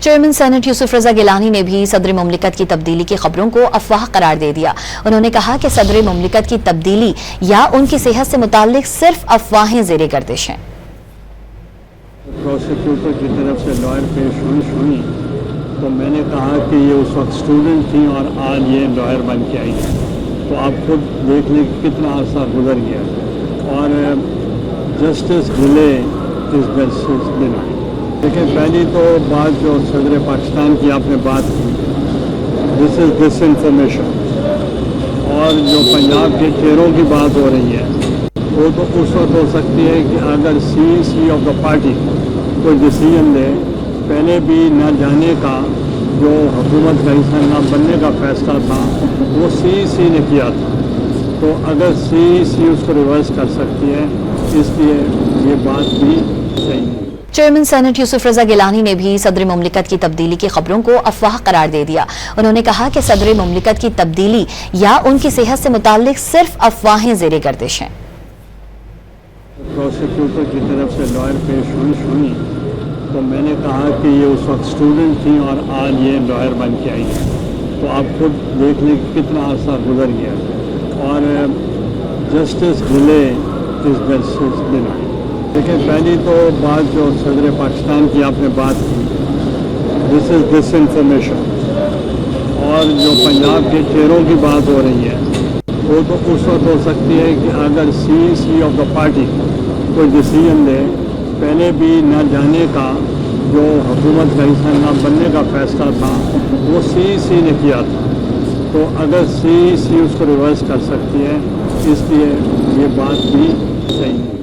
Chairman senate یوسف رضا گیلانی نے بھی صدر مملکت کی تبدیلی کی خبروں کو افواہ قرار دے دیا۔ انہوں نے کہا کہ صدر مملکت کی تبدیلی یا ان کی صحت سے متعلق صرف افواہیں زیر گردش ہیں۔ پروسیکیوٹر کی طرف سے لائر پیش ہوئی تو میں نے کہا کہ یہ اس وقت اسٹوڈنٹ تھیں اور آج یہ لائر بن کے آئی ہیں، تو آپ خود دیکھ لیں کہ کتنا عرصہ گزر گیا اور justice delay is justice denied. دیکھیں، پہلی تو بات جو صدر پاکستان کی آپ نے بات کی، دس از ڈس انفارمیشن، اور جو پنجاب کے چہروں کی بات ہو رہی ہے وہ تو اس وقت ہو سکتی ہے کہ اگر سی آف دا پارٹی کوئی ڈیسیژن لے، پہلے بھی نہ جانے کا جو حکومت کا حصہ نہ بننے کا فیصلہ تھا وہ سی نے کیا تھا، تو اگر سی اس کو ریورس کر سکتی ہے، اس لیے یہ بات بھی صحیح ہے۔ چیئرمین سینٹ یوسف رضا گیلانی نے بھی صدر مملکت کی تبدیلی کی خبروں کو افواہ قرار دے دیا۔ انہوں نے کہا کہ صدر مملکت کی تبدیلی یا ان کی صحت سے متعلق صرف افواہیں زیر گردش ہیں۔ پروسیکیوٹر کی طرف سے لائر پیش ہوئی تو میں نے کہا کہ یہ اس وقت اسٹوڈنٹ تھیں اور آج یہ لائر بن کے آئی ہیں، تو آپ خود دیکھ لیں کہ کتنا عرصہ گزر گیا اور justice delay is justice denied. دیکھیں، پہلی تو بات جو صدر پاکستان کی آپ نے بات کی، دس از ڈس انفارمیشن، اور جو پنجاب کے چہروں کی بات ہو رہی ہے وہ تو اس وقت ہو سکتی ہے کہ اگر سی آف دا پارٹی کوئی ڈیسیژن لے، پہلے بھی نہ جانے کا جو حکومت کا حصہ نہ بننے کا فیصلہ تھا وہ سی نے کیا تھا، تو اگر سی اس کو ریورس کر سکتی ہے، اس لیے یہ بات بھی صحیح ہے۔